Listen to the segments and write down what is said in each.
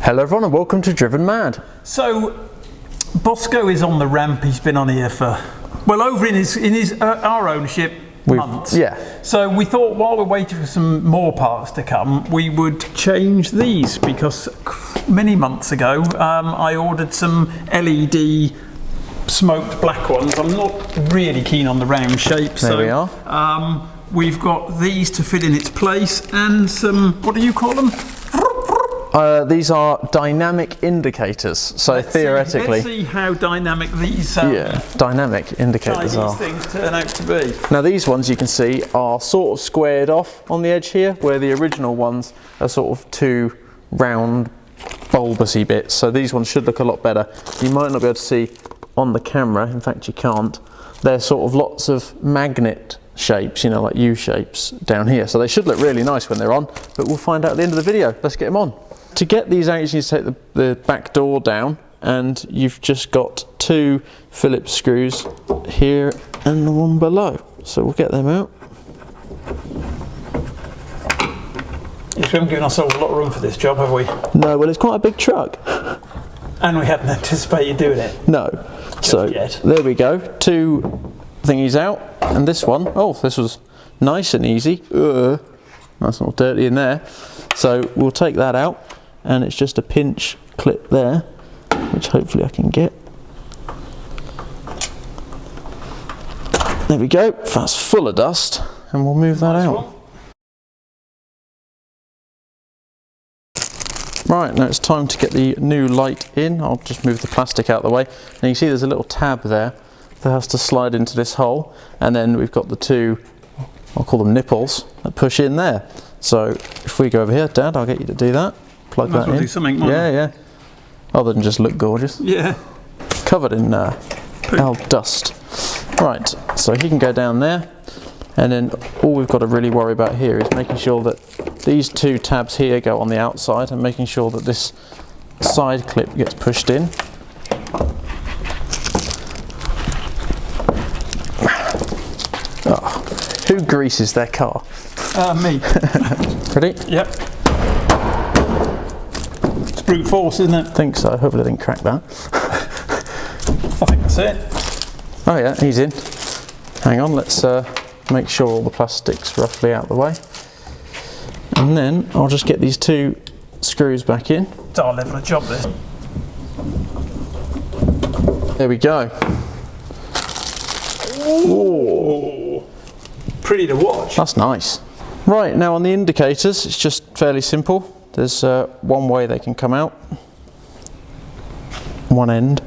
Hello everyone and welcome to Driven Mad. So Bosco is on the ramp. He's been on here for, well, over in his our ownership months. Yeah. So we thought while we're waiting for some more parts to come, we would change these because many months ago I ordered some LED smoked black ones. I'm not really keen on the round shape. There we are. We've got these to fit in its place and some, what do you call them? These are dynamic indicators, so theoretically... let's see how dynamic these dynamic indicators Chinese things turn out to be. Now these ones you can see are sort of squared off on the edge here, where the original ones are sort of two round bulbousy bits, so these ones should look a lot better. You might not be able to see on the camera, in fact you can't. They're sort of lots of magnet shapes, you know, like U shapes down here, so they should look really nice when they're on, but we'll find out at the end of the video. Let's get them on. To get these out, you need to take the back door down, and you've just got two Phillips screws here and the one below. So we'll get them out. Yes, we haven't given ourselves a lot of room for this job, have we? No, well it's quite a big truck. And we hadn't anticipated doing it. No. So there we go. Two thingies out, and this one, oh, this was nice and easy. Nice and all dirty in there. So we'll take that out. And it's just a pinch clip there, which hopefully I can get. There we go, that's full of dust, and we'll move that out. Right, now it's time to get the new light in. I'll just move the plastic out of the way. And you can see there's a little tab there that has to slide into this hole, and then we've got the two, I'll call them nipples, that push in there. So if we go over here, Dad, I'll get you to do that. Plug that in. Do something, yeah. Other than just look gorgeous. Yeah. Covered in owl dust. Right, so he can go down there, and then all we've got to really worry about here is making sure that these two tabs here go on the outside, and making sure that this side clip gets pushed in. Oh, who greases their car? Me. Ready? Yep. It's brute force, isn't it? I think so. Hopefully I didn't crack that. I think that's it. Oh yeah, he's in. Hang on, let's make sure all the plastic's roughly out of the way. And then I'll just get these two screws back in. It's our level of job, this. There we go. Ooh. Pretty to watch. That's nice. Right, now on the indicators, it's just fairly simple. There's one way they can come out. One end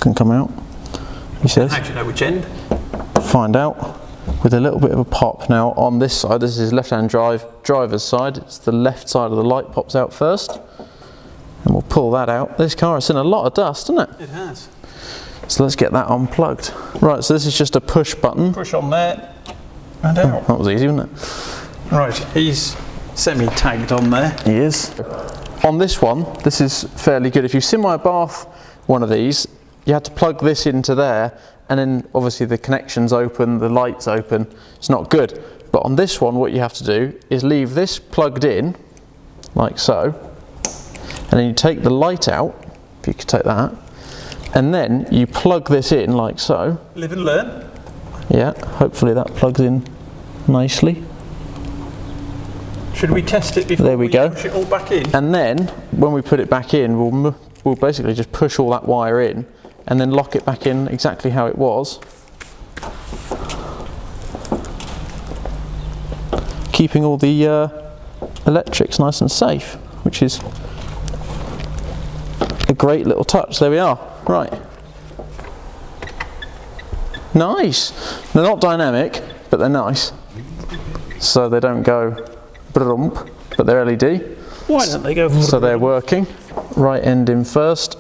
can come out, he says. How do you know which end? Find out with a little bit of a pop. Now on this side, this is left-hand driver's side. It's the left side of the light pops out first. And we'll pull that out. This car has seen a lot of dust, hasn't it? It has. So let's get that unplugged. Right, so this is just a push button. Push on there and out. That was easy, wasn't it? Right, he's semi-tagged on there. He is. On this one, this is fairly good. If you've seen my bath one of these, you had to plug this into there, and then obviously the connection's open, the light's open. It's not good. But on this one, what you have to do is leave this plugged in, like so, and then you take the light out, if you could take that, and then you plug this in like so. Live and learn. Yeah, hopefully that plugs in nicely. Should we test it before we push it all back in? And then when we put it back in, we'll basically just push all that wire in and then lock it back in exactly how it was, keeping all the electrics nice and safe, which is a great little touch. There we are. Right. Nice. They're not dynamic, but they're nice. So they don't go brump, but they're LED. Why don't they go? So they're working. Right end in first,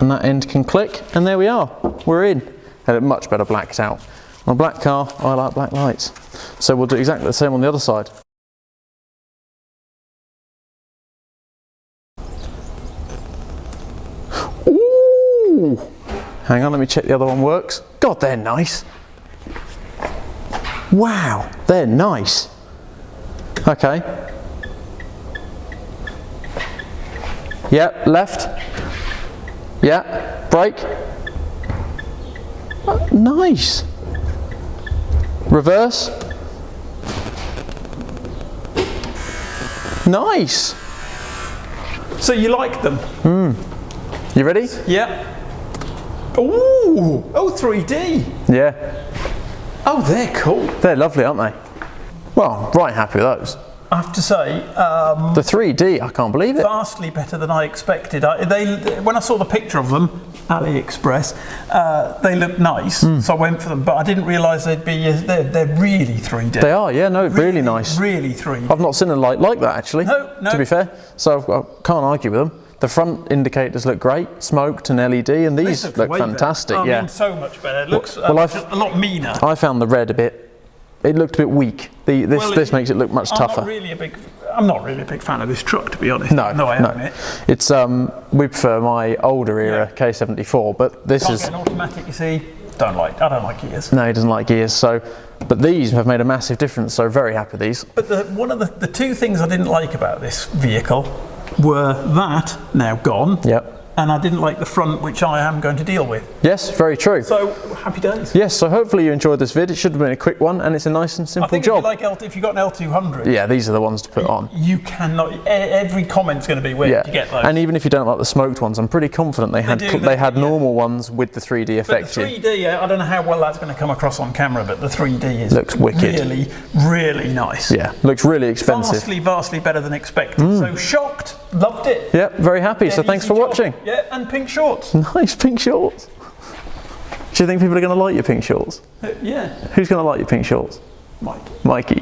and that end can click, and there we are. We're in. And it much better blacked out. On a black car, I like black lights. So we'll do exactly the same on the other side. Ooh! Hang on, let me check the other one works. God, they're nice. Wow, they're nice. Okay. Yeah, left. Yeah, brake. Nice. Reverse. Nice. So you like them? You ready? Yeah. Ooh, oh, 3D. Yeah. Oh, they're cool. They're lovely, aren't they? Well, right happy with those. I have to say, The 3D, I can't believe it. vastly better than I expected. When I saw the picture of them, AliExpress, they looked nice, so I went for them. But I didn't realise they'd be. They're really 3D. They are, yeah, no, really nice. Really 3D. I've not seen a light like that actually. No. To be fair, so I can't argue with them. The front indicators look great, smoked and LED, and these look way fantastic. better. I Yeah. mean, so much better. It looks Well, a lot meaner. I found the red a bit. It looked a bit weak. This makes it look much tougher. I'm not really a big fan of this truck, to be honest. No, I admit. It's we prefer my older era K74, but this Can't is get an automatic, you see. I don't like gears. no, he doesn't like gears. So, but these have made a massive difference. So very happy with these. But one of the two things I didn't like about this vehicle were that now gone. Yep. And I didn't like the front, which I am going to deal with. Yes, very true. So happy days. Yes, so hopefully you enjoyed this vid. It should have been a quick one, and it's a nice and I simple think job. if you've got an L200, Yeah, these are the ones to put on. you cannot. Every comment's going to be where Yeah, you get those. and even if you don't like the smoked ones, I'm pretty confident they had normal ones with the 3D But effect the in. 3D, I don't know how well that's going to come across on camera, but the 3D is Looks wicked. really, really nice. Yeah, looks really expensive. Vastly better than expected. So shocked, loved it. Yep, very happy. So thanks for Easy job. watching. Yeah, and pink shorts. Nice pink shorts. Do you think people are going to like your pink shorts? Yeah, Who's going to like your pink shorts? Mike. Mikey.